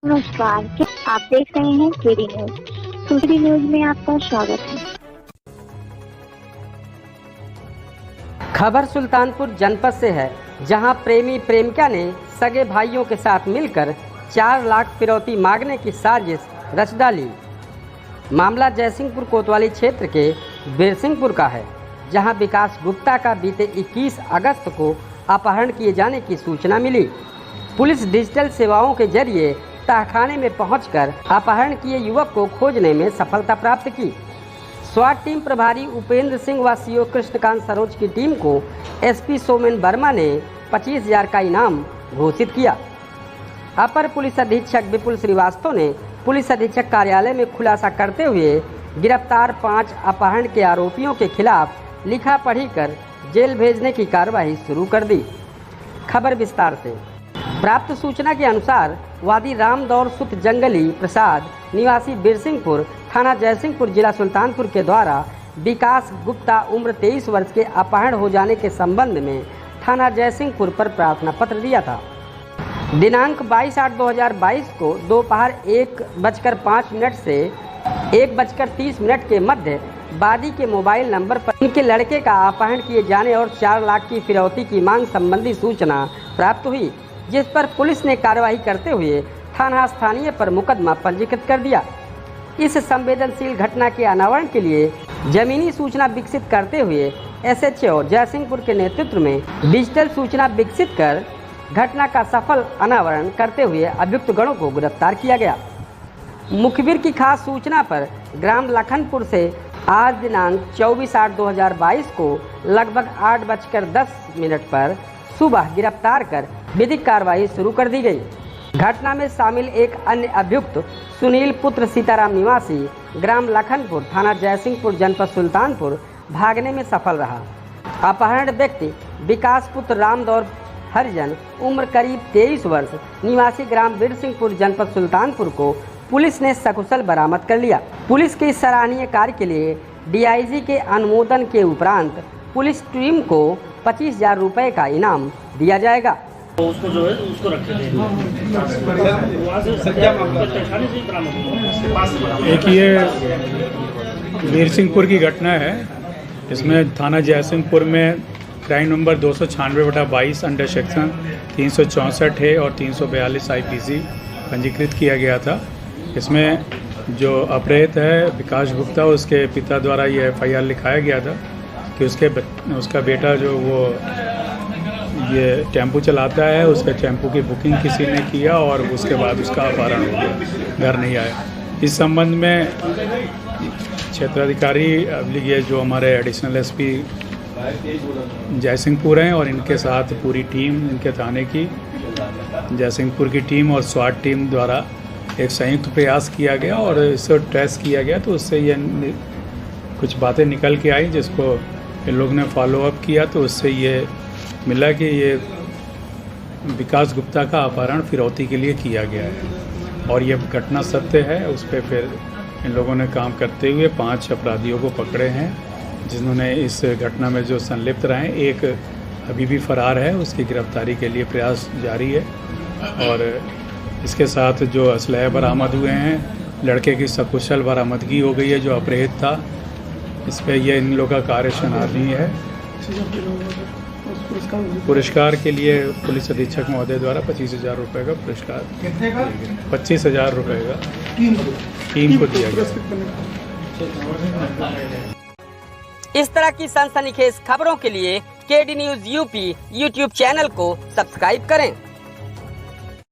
नमस्कार, आप देख रहे हैं केडी न्यूज। केडी न्यूज में आपका स्वागत है। खबर सुल्तानपुर जनपद से है, जहां प्रेमी प्रेमिका ने सगे भाइयों के साथ मिलकर 4 लाख फिरौती मांगने की साजिश रच डाली। मामला जयसिंहपुर कोतवाली क्षेत्र के बिरसिंहपुर का है, जहां विकास गुप्ता का बीते 21 अगस्त को अपहरण किए जाने की सूचना मिली। पुलिस डिजिटल सेवाओं के जरिए तहखाने में पहुंचकर अपहरण किए युवक को खोजने में सफलता प्राप्त की। स्वाट टीम प्रभारी उपेंद्र सिंह व सीओ कृष्णकांत सरोज की टीम को एसपी सोमेन वर्मा ने 25,000 का इनाम घोषित किया। अपर पुलिस अधीक्षक विपुल श्रीवास्तव ने पुलिस अधीक्षक कार्यालय में खुलासा करते हुए गिरफ्तार 5 अपहरण के आरोपियों के खिलाफ लिखा पढ़ी कर जेल भेजने की कार्रवाई शुरू कर दी। खबर विस्तार से। प्राप्त सूचना के अनुसार वादी रामदौर सुत जंगली प्रसाद निवासी बिरसिंहपुर थाना जयसिंहपुर जिला सुल्तानपुर के द्वारा विकास गुप्ता उम्र 23 वर्ष के अपहरण हो जाने के संबंध में थाना जयसिंहपुर पर प्रार्थना पत्र दिया था। दिनांक 22/8/2022 को दोपहर 1:05 से 1:30 के मध्य वादी के मोबाइल नंबर पर उनके लड़के का अपहरण किए जाने और 4 लाख की फिरौती की मांग संबंधी सूचना प्राप्त हुई, जिस पर पुलिस ने कार्रवाई करते हुए थाना स्थानीय पर मुकदमा पंजीकृत कर दिया। इस संवेदनशील घटना के अनावरण के लिए जमीनी सूचना विकसित करते हुए एसएचओ जयसिंहपुर के नेतृत्व में डिजिटल सूचना विकसित कर घटना का सफल अनावरण करते हुए अभियुक्त गणों को गिरफ्तार किया गया। मुखबिर की खास सूचना पर ग्राम लखनपुर से आज दिनांक 24/8/2022 को लगभग 8:10 पर सुबह गिरफ्तार कर विधिक कार्रवाई शुरू कर दी गई। घटना में शामिल एक अन्य अभियुक्त सुनील पुत्र सीताराम निवासी ग्राम लखनपुर थाना जयसिंहपुर जनपद सुल्तानपुर भागने में सफल रहा। अपहरण व्यक्ति विकास पुत्र रामदौर हरिजन उम्र करीब 23 वर्ष निवासी ग्राम बिरसिंहपुर जनपद सुल्तानपुर को पुलिस ने सकुशल बरामद कर लिया। पुलिस के इस सराहनीय कार्य के लिए डीआईजी के अनुमोदन के उपरांत पुलिस टीम को 25,000 रुपये का इनाम दिया जाएगा। तो उसको जो है उसको रखे थे। एक ये बिरसिंहपुर की घटना है। इसमें थाना जयसिंहपुर में क्राइम नंबर 296/22 अंडर सेक्शन 364 है और 342 IPC पंजीकृत किया गया था। इसमें जो अपराध है विकास गुप्ता, उसके पिता द्वारा ये FIR लिखाया गया था कि उसका बेटा जो वो ये टेम्पो चलाता है, उसके टेम्पो की बुकिंग किसी ने किया और उसके बाद उसका अपहरण हो गया, घर नहीं आया। इस संबंध में क्षेत्राधिकारी ये जो हमारे एडिशनल SP जयसिंहपुर हैं और इनके साथ पूरी टीम इनके थाने की जयसिंहपुर की टीम और स्वाट टीम द्वारा एक संयुक्त प्रयास किया गया और इसे ट्रेस किया गया। तो उससे ये कुछ बातें निकल के आई, जिसको इन लोग ने फॉलो अप किया। तो उससे ये मिला कि ये विकास गुप्ता का अपहरण फिरौती के लिए किया गया है और ये घटना सत्य है। उस पर फिर इन लोगों ने काम करते हुए 5 अपराधियों को पकड़े हैं, जिन्होंने इस घटना में जो संलिप्त रहे। एक अभी भी फरार है, उसकी गिरफ्तारी के लिए प्रयास जारी है और इसके साथ जो असलहे बरामद हुए हैं, लड़के की सकुशल बरामदगी हो गई है। जो अपराध था इस पर यह इन लोगों का कार्य शनाख्ती है। पुरस्कार के लिए पुलिस अधीक्षक महोदय द्वारा 25,000 रुपये का पुरस्कार 25,000 रुपये का टीम को दिया गया। इस तरह की सनसनीखेज खबरों के लिए KD news UP YouTube channel को सब्सक्राइब करें।